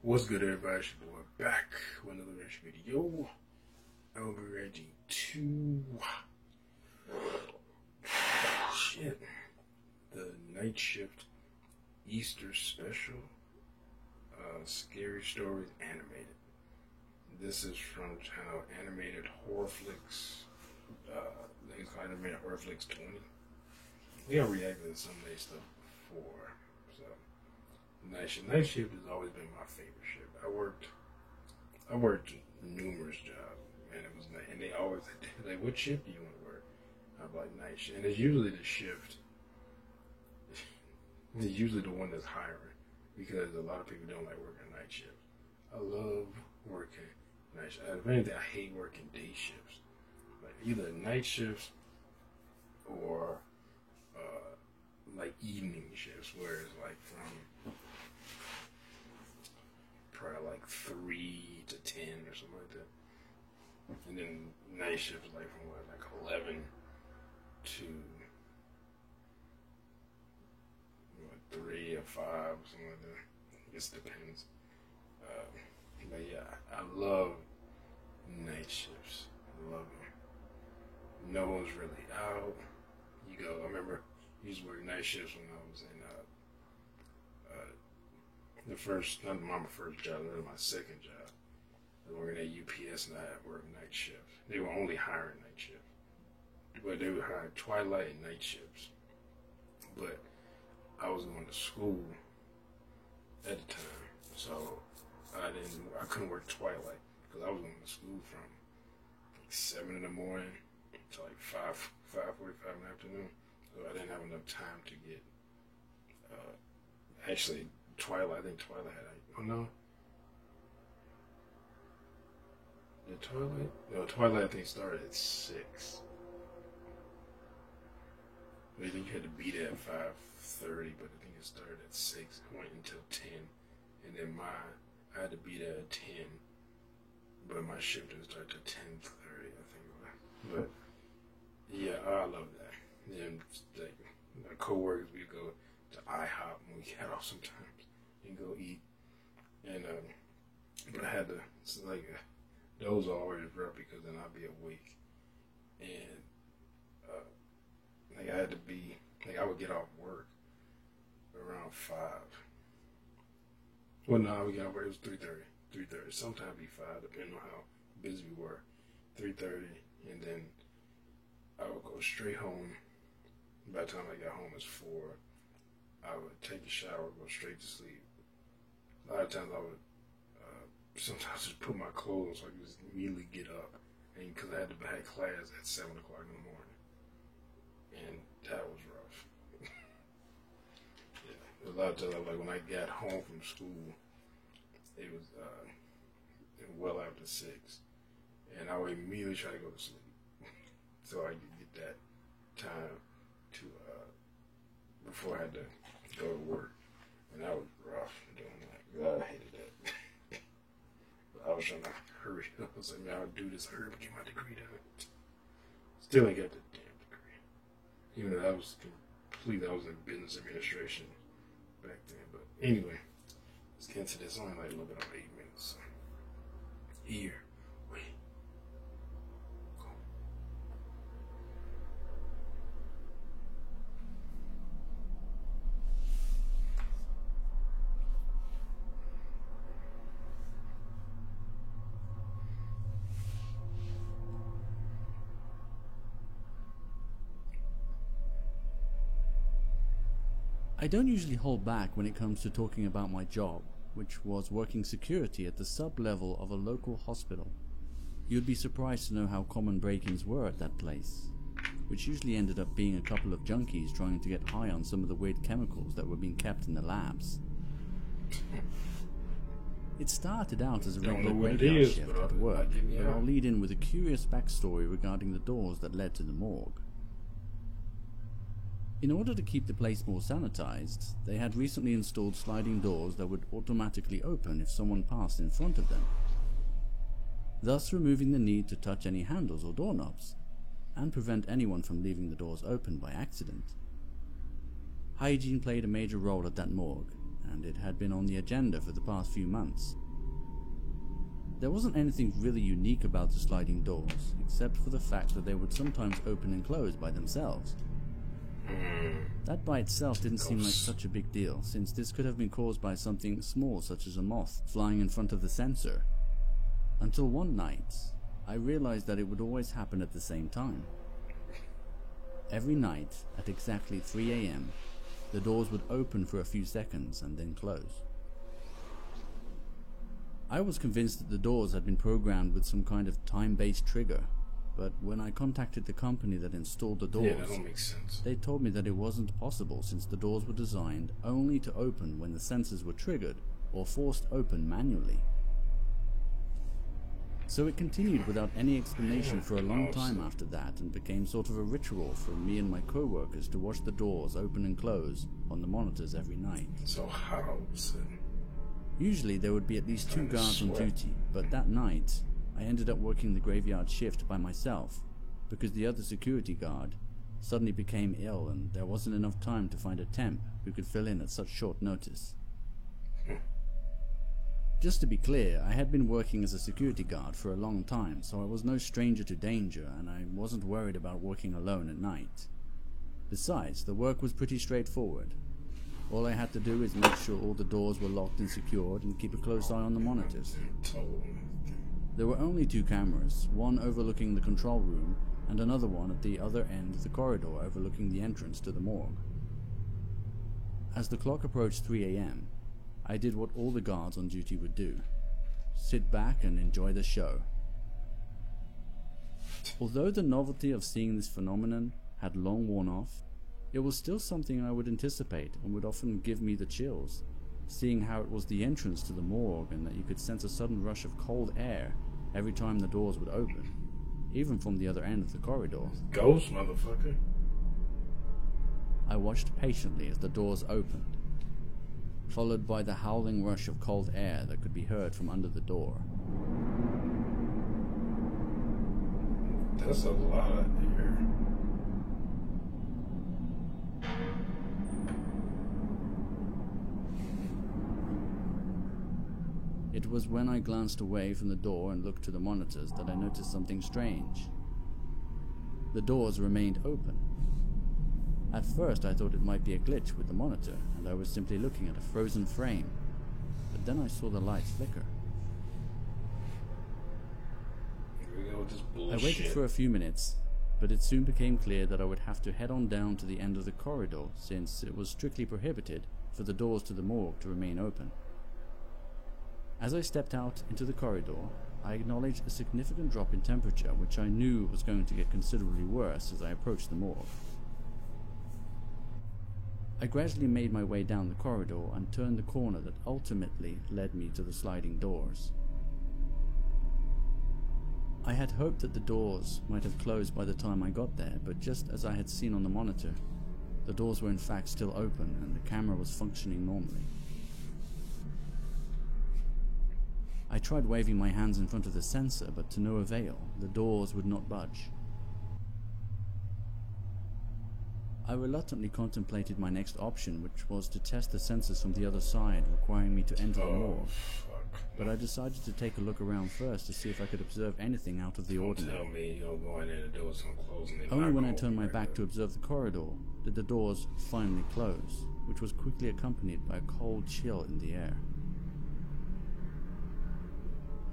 What's good, everybody? It's your boy back with another reaction video. I will be reacting to the Night Shift Easter Special, Scary Stories Animated. This is from the channel Animated Horror Flicks. I think it's called Animated Horror Flicks 20. We have reacted to some of their stuff before, so Night Shift has always been my favorite shift. I worked numerous jobs, and it was night, and they always like, what shift do you want to work? I'm like, night shift, and it's usually the shift. It's usually the one that's hiring, because a lot of people don't like working night shifts. I love working night shifts. If anything, I hate working day shifts, like either night shifts or like evening shifts, where it's like from probably like 3 to 10 or something like that. And then night shift is like from like 11 to 3 or 5 or something like that. It just depends. But yeah, I love night shifts. I love them. No one's really out. You go, I remember I used to work night shifts when I was in not my first job, but my second job. I was working at UPS and I had worked night shifts. They were only hiring night shifts, but they would hire twilight and night shifts. But I was going to school at the time, so I couldn't work twilight because I was going to school from like 7 in the morning to like 5:45 in the afternoon. So I didn't have enough time to get actually. Twilight, I think Twilight had, Twilight I think started at 6. I think you had to be there at 5:30, but I think it started at 6, went until 10, and then I had to be there at 10, but my shift didn't start till 10:30, I think it was. But yeah, I love that. Then like my coworkers, we go to IHOP when we get off sometimes and go eat, and but I had to, it's like those are always rough because then I'd be awake, and like I had to be, like I would get off work around 5. Well, no, we got off work, it was 3:30, sometimes it'd be 5 depending on how busy we were. 3:30, and then I would go straight home. By the time I got home, it's 4. I would take a shower, go straight to sleep. A lot of times I would sometimes just put my clothes on so I could just immediately get up, and because I had to have class at 7 o'clock in the morning, and that was rough. Yeah, a lot of times, like when I got home from school, it was well after 6, and I would immediately try to go to sleep so I could get that time to before I had to go to work, and that was rough doing that. I hated that. But I was trying to hurry. I was like, man, I'll do this, hurry up, get my degree done. Still ain't got the damn degree. Even though I was in business administration back then. But anyway, let's get into this. Only like a little bit over 8 minutes. Here we go. I don't usually hold back when it comes to talking about my job, which was working security at the sub-level of a local hospital. You'd be surprised to know how common break-ins were at that place, which usually ended up being a couple of junkies trying to get high on some of the weird chemicals that were being kept in the labs. It started out as a regular graveyard shift at work, but I'll lead in with a curious backstory regarding the doors that led to the morgue. In order to keep the place more sanitized, they had recently installed sliding doors that would automatically open if someone passed in front of them, thus removing the need to touch any handles or doorknobs, and prevent anyone from leaving the doors open by accident. Hygiene played a major role at that morgue, and it had been on the agenda for the past few months. There wasn't anything really unique about the sliding doors, except for the fact that they would sometimes open and close by themselves. That by itself didn't seem like such a big deal, since this could have been caused by something small such as a moth flying in front of the sensor. Until one night, I realized that it would always happen at the same time. Every night, at exactly 3 AM, the doors would open for a few seconds and then close. I was convinced that the doors had been programmed with some kind of time-based trigger, but when I contacted the company that installed the doors, that don't make sense. They told me that it wasn't possible since the doors were designed only to open when the sensors were triggered or forced open manually. So it continued without any explanation for a long time after that, and became sort of a ritual for me and my co-workers to watch the doors open and close on the monitors every night. So how was it? Usually there would be at least 2 guards on duty, but that night I ended up working the graveyard shift by myself because the other security guard suddenly became ill and there wasn't enough time to find a temp who could fill in at such short notice. Just to be clear, I had been working as a security guard for a long time, so I was no stranger to danger and I wasn't worried about working alone at night. Besides, the work was pretty straightforward. All I had to do is make sure all the doors were locked and secured and keep a close eye on the monitors. There were only 2 cameras, one overlooking the control room and another one at the other end of the corridor overlooking the entrance to the morgue. As the clock approached 3 AM, I did what all the guards on duty would do: sit back and enjoy the show. Although the novelty of seeing this phenomenon had long worn off, it was still something I would anticipate and would often give me the chills, seeing how it was the entrance to the morgue and that you could sense a sudden rush of cold air every time the doors would open, even from the other end of the corridor. Ghost, motherfucker. I watched patiently as the doors opened, followed by the howling rush of cold air that could be heard from under the door. That's a lot of air. It was when I glanced away from the door and looked to the monitors that I noticed something strange. The doors remained open. At first I thought it might be a glitch with the monitor and I was simply looking at a frozen frame, but then I saw the lights flicker. I waited for a few minutes, but it soon became clear that I would have to head on down to the end of the corridor since it was strictly prohibited for the doors to the morgue to remain open. As I stepped out into the corridor, I acknowledged a significant drop in temperature, which I knew was going to get considerably worse as I approached the morgue. I gradually made my way down the corridor and turned the corner that ultimately led me to the sliding doors. I had hoped that the doors might have closed by the time I got there, but just as I had seen on the monitor, the doors were in fact still open and the camera was functioning normally. I tried waving my hands in front of the sensor, but to no avail. The doors would not budge. I reluctantly contemplated my next option, which was to test the sensors from the other side, requiring me to enter the morgue. But I decided to take a look around first to see if I could observe anything out of the ordinary. Tell me you're going in, the doors don't close. Only when I turned my back to observe the corridor did the doors finally close, which was quickly accompanied by a cold chill in the air.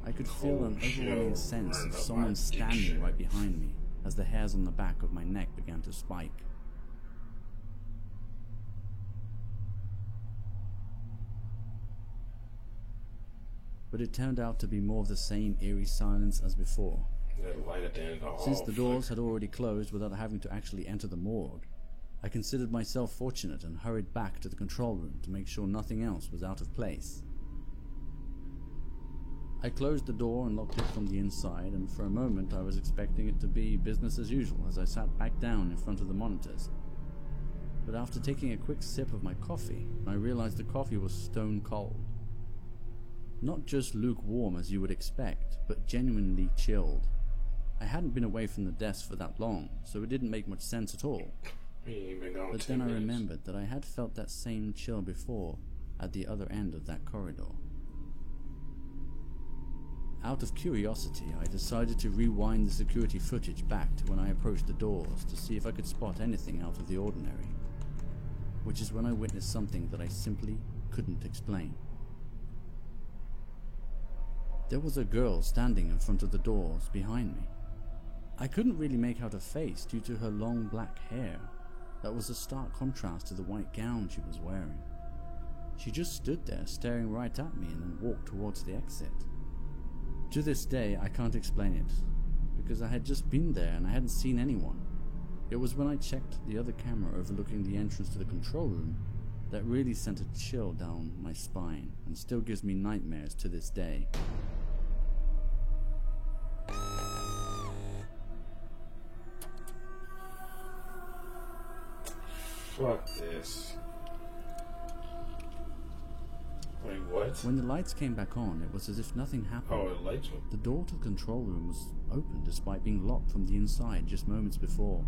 I could feel an overwhelming sense of someone standing right behind me as the hairs on the back of my neck began to spike. But it turned out to be more of the same eerie silence as before. Since the doors had already closed without having to actually enter the morgue, I considered myself fortunate and hurried back to the control room to make sure nothing else was out of place. I closed the door and locked it from the inside, and for a moment I was expecting it to be business as usual as I sat back down in front of the monitors. But after taking a quick sip of my coffee, I realized the coffee was stone cold. Not just lukewarm as you would expect, but genuinely chilled. I hadn't been away from the desk for that long, so it didn't make much sense at all. But then I remembered that I had felt that same chill before, at the other end of that corridor. Out of curiosity, I decided to rewind the security footage back to when I approached the doors to see if I could spot anything out of the ordinary, which is when I witnessed something that I simply couldn't explain. There was a girl standing in front of the doors behind me. I couldn't really make out her face due to her long black hair that was a stark contrast to the white gown she was wearing. She just stood there staring right at me and then walked towards the exit. To this day, I can't explain it, because I had just been there and I hadn't seen anyone. It was when I checked the other camera overlooking the entrance to the control room that really sent a chill down my spine and still gives me nightmares to this day. Fuck this. Wait, what? When the lights came back on, it was as if nothing happened. Oh, the lights were... The door to the control room was open despite being locked from the inside just moments before.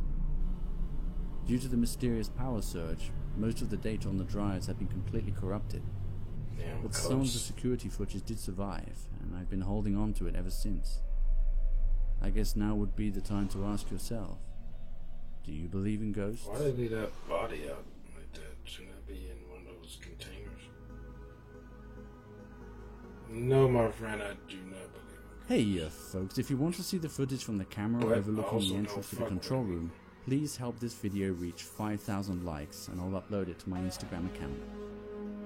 Due to the mysterious power surge, most of the data on the drives had been completely corrupted. Damn, But some of the security footage did survive, and I've been holding on to it ever since. I guess now would be the time to ask yourself, do you believe in ghosts? Why did they leave that body out like that? Shouldn't that be in one of those containers? No, my friend, I do not believe it. Hey folks, if you want to see the footage from the camera overlooking the entrance to the control room, please help this video reach 5,000 likes and I'll upload it to my Instagram account.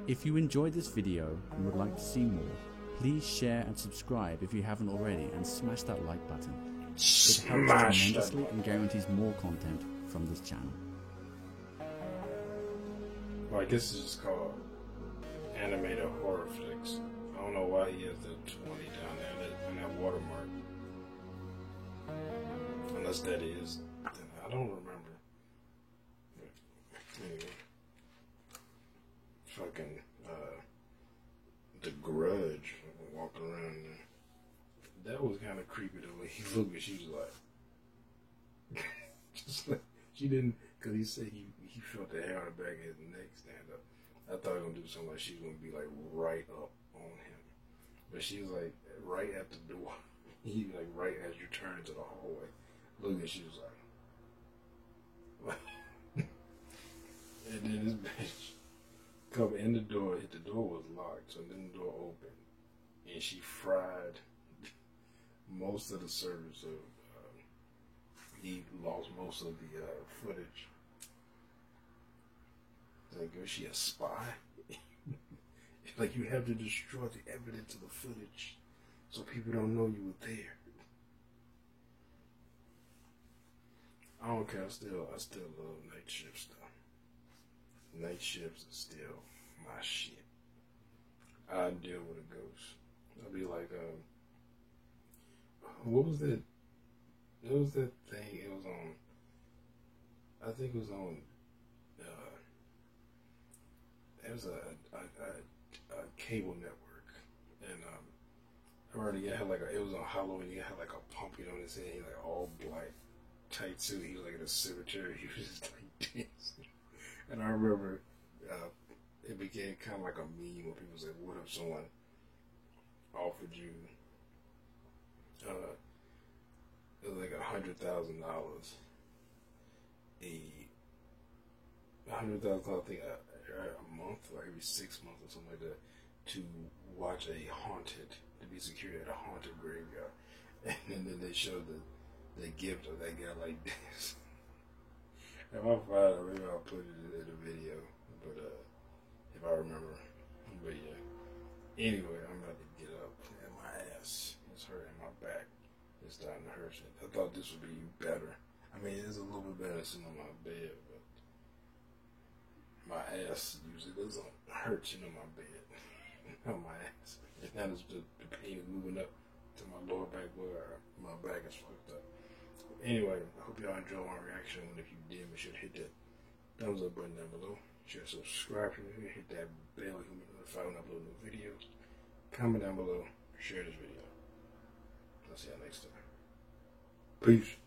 If you enjoyed this video and would like to see more, please share and subscribe if you haven't already and smash that like button. It helps tremendously and guarantees more content from this channel. Well, I guess it's just called animated horror flicks. I don't know why he has the 20 down there and that watermark. Unless that is, I don't remember. Anyway, fucking The Grudge, walking around there. That was kind of creepy the way he looked, and she was like, just like she didn't, because he said he felt the hair on the back of his neck stand up. I thought he was gonna do something like she was gonna be like right up on him, but she was like right at the door. He like right as you turn into the hallway. Look, and she was like, and then this bitch come in the door. The door was locked, so then the door opened, and she fried most of the service. So he lost most of the footage. Like, is she a spy? Like, you have to destroy the evidence of the footage so people don't know you were there. I don't care. I still love night shifts though. Night shifts are still my shit. I deal with a ghost. I'll be like, what was that? It was that thing. It was on. I think it was on. It was a cable network, and I remember the guy had like it was on Halloween. He had like a pumpkin on his head, like all black, tight suit. He was like in a cemetery. He was just like dancing, and I remember it became kind of like a meme when people said, "What if someone offered you it was like $100,000, $100,000 thing a month, or every 6 months or something like that, to watch to be secured at a haunted graveyard." And then they showed the gift of that guy like this. If I find it, maybe I'll put it in the video, but if I remember. But yeah. Anyway, I'm about to get up, and my ass is hurting, my back is starting to hurt. I thought this would be better. I mean, it's a little bit better sitting on my bed, but my ass usually doesn't hurt, on my bed, on my ass. And now the pain is moving up to my lower back where my back is fucked up. Anyway, I hope y'all enjoyed my reaction, and if you did, be sure to hit that thumbs up button down below. Share, subscribe to me, hit that bell if you want to be notified when I upload new videos. Comment down below, share this video. I'll see y'all next time. Peace.